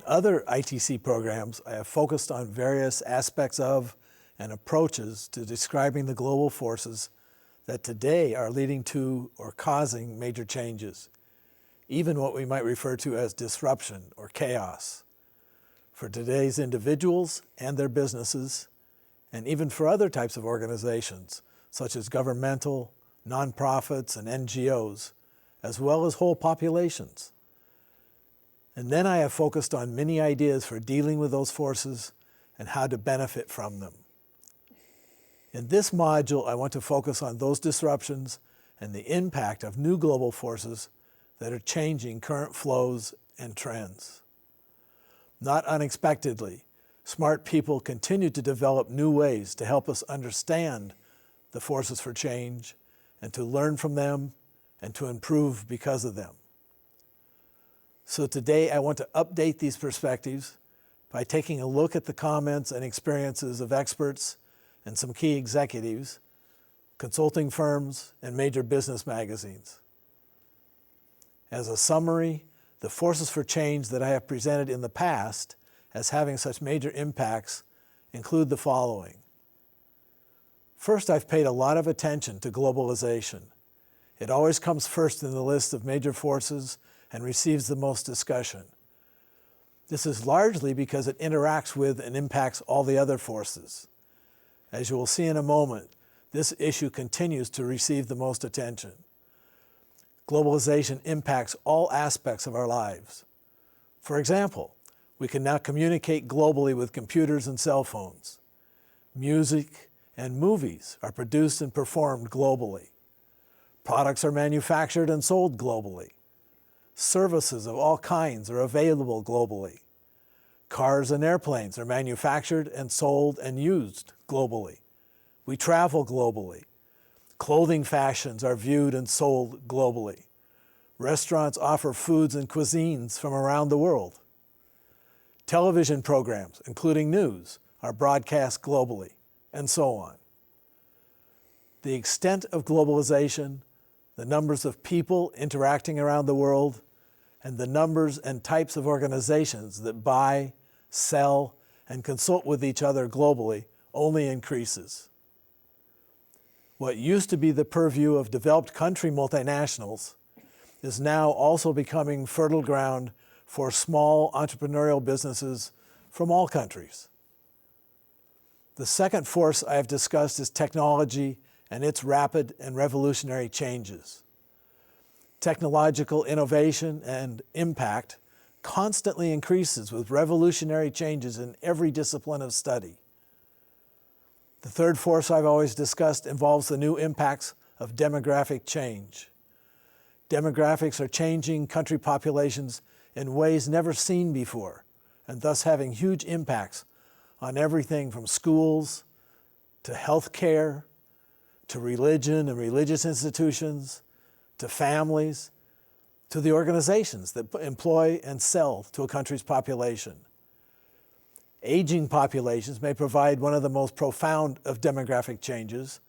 other ITC programs, I have focused on various aspects of and approaches to describing the global forces that today are leading to or causing major changes, even what we might refer to as disruption or chaos, for today's individuals and their businesses, and even for other types of organizations, such as governmental, nonprofits, and NGOs, as well as whole populations. And then I have focused on many ideas for dealing with those forces and how to benefit from them. In this module, I want to focus on those disruptions and the impact of new global forces that are changing current flows and trends. Not unexpectedly, smart people continue to develop new ways to help us understand the forces for change and to learn from them and to improve because of them. So today I want to update these perspectives by taking a look at the comments and experiences of experts and some key executives, consulting firms, and major business magazines. As a summary, the forces for change that I have presented in the past as having such major impacts include the following. First, I've paid a lot of attention to globalization. It always comes first in the list of major forces and receives the most discussion. This is largely because it interacts with and impacts all the other forces. As you will see in a moment, this issue continues to receive the most attention. Globalization impacts all aspects of our lives. For example, we can now communicate globally with computers and cell phones. Music and movies are produced and performed globally. Products are manufactured and sold globally. Services of all kinds are available globally. Cars and airplanes are manufactured and sold and used globally. We travel globally. Clothing fashions are viewed and sold globally. Restaurants offer foods and cuisines from around the world. Television programs, including news, are broadcast globally, and so on. The extent of globalization, the numbers of people interacting around the world, and the numbers and types of organizations that buy, sell, and consult with each other globally only increases. What used to be the purview of developed country multinationals is now also becoming fertile ground for small entrepreneurial businesses from all countries. The second force I have discussed is technology and its rapid and revolutionary changes. Technological innovation and impact constantly increases with revolutionary changes in every discipline of study. The third force I've always discussed involves the new impacts of demographic change. Demographics are changing country populations in ways never seen before, and thus having huge impacts on everything from schools to health care, to religion and religious institutions, to families, to the organizations that employ and sell to a country's population. Aging populations may provide one of the most profound of demographic changes,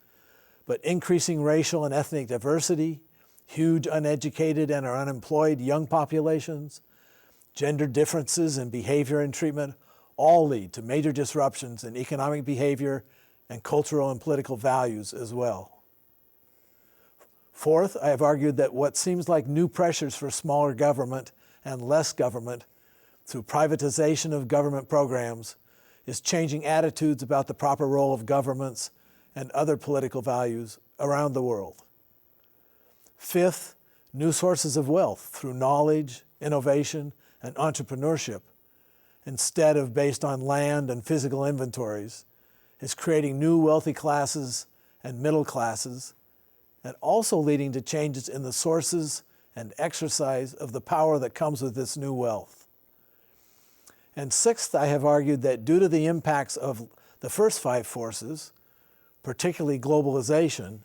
but increasing racial and ethnic diversity, huge uneducated and or unemployed young populations, gender differences in behavior and treatment all lead to major disruptions in economic behavior and cultural and political values as well. Fourth, I have argued that what seems like new pressures for smaller government and less government through privatization of government programs is changing attitudes about the proper role of governments and other political values around the world. Fifth, new sources of wealth through knowledge, innovation, and entrepreneurship, instead of based on land and physical inventories, is creating new wealthy classes and middle classes, and also leading to changes in the sources and exercise of the power that comes with this new wealth. And sixth, I have argued that due to the impacts of the first five forces, particularly globalization,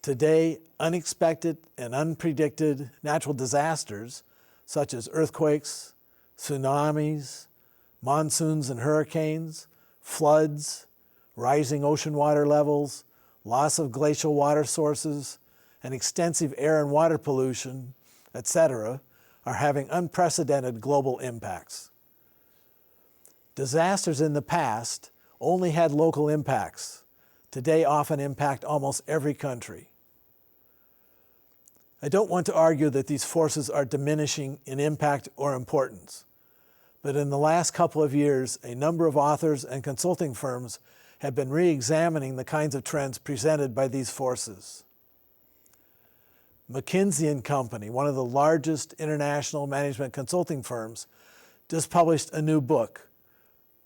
today unexpected and unpredicted natural disasters such as earthquakes, tsunamis, monsoons and hurricanes, floods, rising ocean water levels, loss of glacial water sources, and extensive air and water pollution, etc., are having unprecedented global impacts. Disasters in the past only had local impacts. Today often impact almost every country. I don't want to argue that these forces are diminishing in impact or importance, but in the last couple of years, a number of authors and consulting firms have been re-examining the kinds of trends presented by these forces. McKinsey & Company, one of the largest international management consulting firms, just published a new book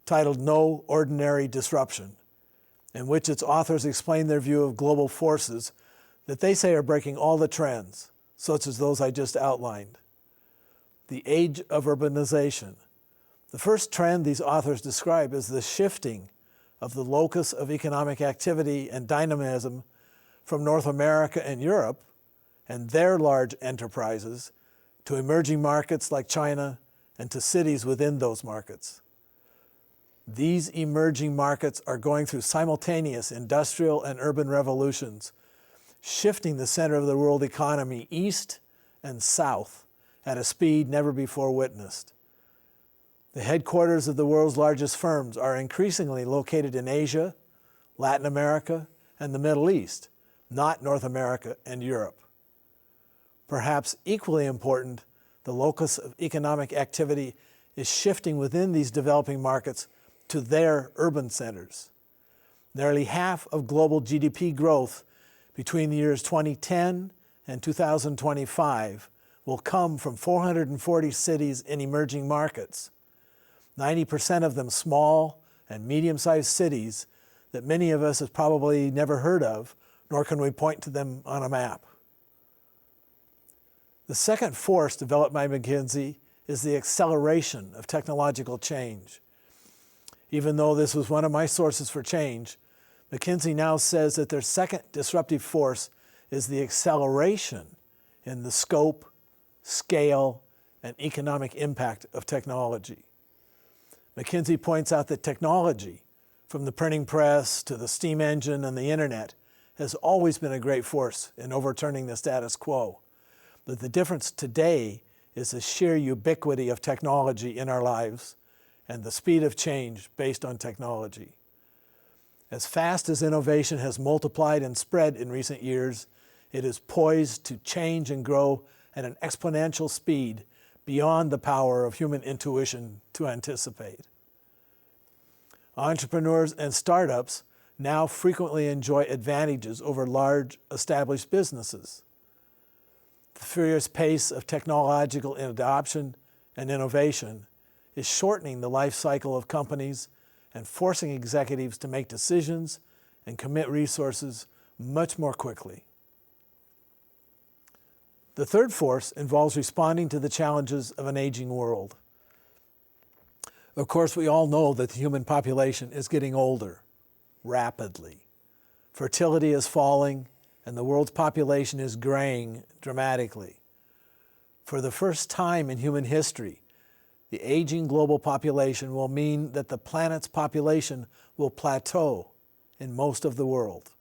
titled No Ordinary Disruption, in which its authors explain their view of global forces that they say are breaking all the trends, such as those I just outlined. The age of urbanization. The first trend these authors describe is the shifting of the locus of economic activity and dynamism from North America and Europe and their large enterprises to emerging markets like China and to cities within those markets. These emerging markets are going through simultaneous industrial and urban revolutions, shifting the center of the world economy east and south at a speed never before witnessed. The headquarters of the world's largest firms are increasingly located in Asia, Latin America, and the Middle East, not North America and Europe. Perhaps equally important, the locus of economic activity is shifting within these developing markets to their urban centers. Nearly half of global GDP growth between the years 2010 and 2025 will come from 440 cities in emerging markets, 90% of them small and medium-sized cities that many of us have probably never heard of, nor can we point to them on a map. The second force developed by McKinsey is the acceleration of technological change. Even though this was one of my sources for change, McKinsey now says that their second disruptive force is the acceleration in the scope, scale, and economic impact of technology. McKinsey points out that technology, from the printing press to the steam engine and the internet, has always been a great force in overturning the status quo. But the difference today is the sheer ubiquity of technology in our lives and the speed of change based on technology. As fast as innovation has multiplied and spread in recent years, it is poised to change and grow at an exponential speed beyond the power of human intuition to anticipate. Entrepreneurs and startups now frequently enjoy advantages over large established businesses. The furious pace of technological adoption and innovation is shortening the life cycle of companies and forcing executives to make decisions and commit resources much more quickly. The third force involves responding to the challenges of an aging world. Of course, we all know that the human population is getting older rapidly. Fertility is falling, and the world's population is graying dramatically. For the first time in human history, the aging global population will mean that the planet's population will plateau in most of the world.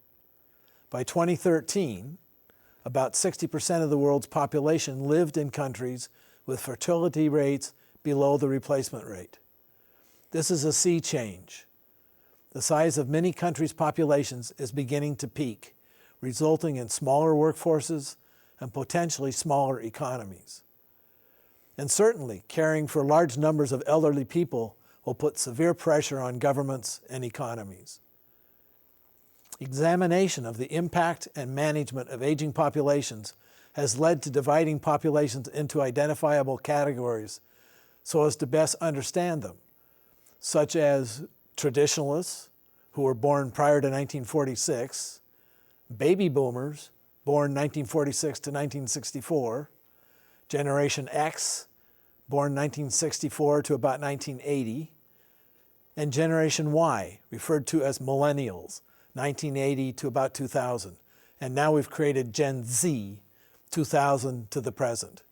By 2013, about 60% of the world's population lived in countries with fertility rates below the replacement rate. This is a sea change. The size of many countries' populations is beginning to peak, resulting in smaller workforces and potentially smaller economies. And certainly, caring for large numbers of elderly people will put severe pressure on governments and economies. Examination of the impact and management of aging populations has led to dividing populations into identifiable categories so as to best understand them, such as traditionalists who were born prior to 1946, baby boomers born 1946 to 1964, Generation X born 1964 to about 1980, and Generation Y, referred to as millennials, 1980 to about 2000. And now we've created Gen Z, 2000 to the present.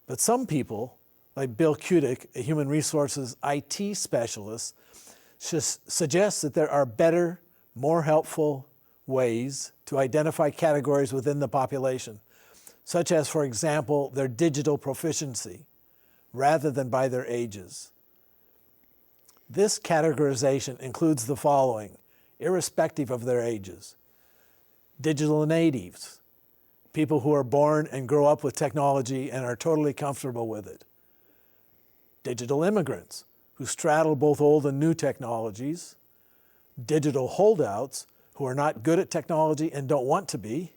But some people, like Bill Kudik, a human resources IT specialist, suggests that there are better, more helpful ways to identify categories within the population, such as, for example, their digital proficiency, rather than by their ages. This categorization includes the following, irrespective of their ages. Digital natives, people who are born and grow up with technology and are totally comfortable with it. Digital immigrants, who straddle both old and new technologies. Digital holdouts, who are not good at technology and don't want to be.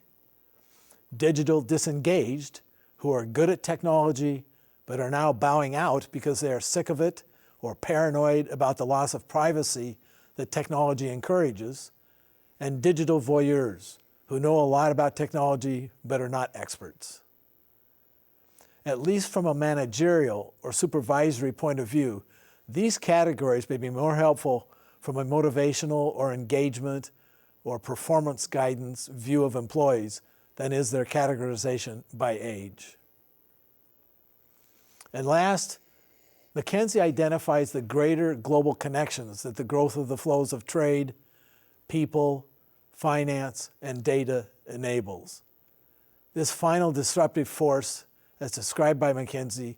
Digital disengaged, who are good at technology but are now bowing out because they are sick of it or paranoid about the loss of privacy that technology encourages. And digital voyeurs, who know a lot about technology but are not experts. At least from a managerial or supervisory point of view, these categories may be more helpful from a motivational or engagement or performance guidance view of employees than is their categorization by age. And last, McKinsey identifies the greater global connections that the growth of the flows of trade, people, finance, and data enables. This final disruptive force, as described by McKinsey,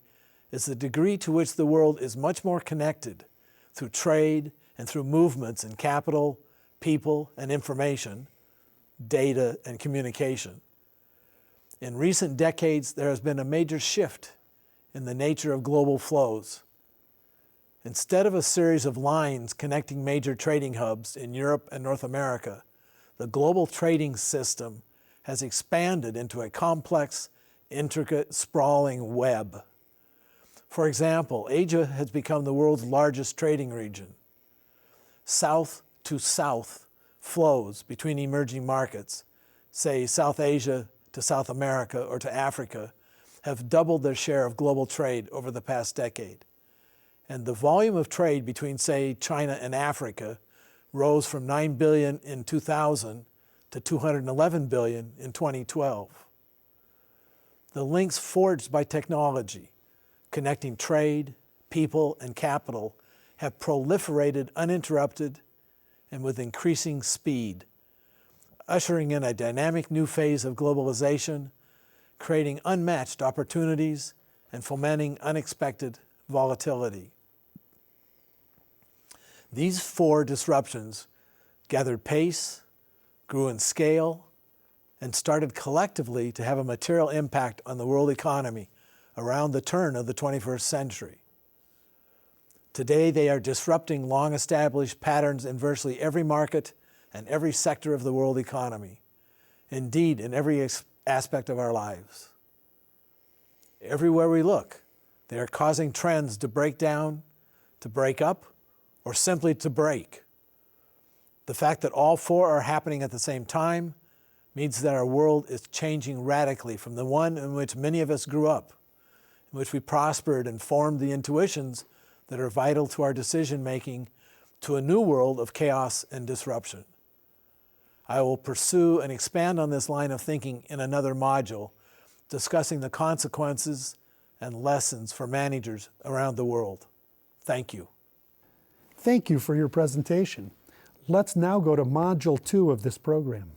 is the degree to which the world is much more connected through trade and through movements in capital, people, and information, data, and communication. In recent decades, there has been a major shift in the nature of global flows. Instead of a series of lines connecting major trading hubs in Europe and North America, the global trading system has expanded into a complex, intricate, sprawling web. For example, Asia has become the world's largest trading region. South to south flows between emerging markets, say South Asia to South America or to Africa, have doubled their share of global trade over the past decade. And the volume of trade between, say, China and Africa rose from 9 billion in 2000 to 211 billion in 2012. The links forged by technology, connecting trade, people, and capital, have proliferated uninterrupted and with increasing speed, ushering in a dynamic new phase of globalization, creating unmatched opportunities and fomenting unexpected volatility. These four disruptions gathered pace, grew in scale, and started collectively to have a material impact on the world economy around the turn of the 21st century. Today, they are disrupting long-established patterns in virtually every market and every sector of the world economy, indeed in every aspect of our lives. Everywhere we look, they are causing trends to break down, to break up, or simply to break. The fact that all four are happening at the same time means that our world is changing radically from the one in which many of us grew up, in which we prospered and formed the intuitions that are vital to our decision-making, to a new world of chaos and disruption. I will pursue and expand on this line of thinking in another module, discussing the consequences and lessons for managers around the world. Thank you. Thank you for your presentation. Let's now go to Module 2 of this program.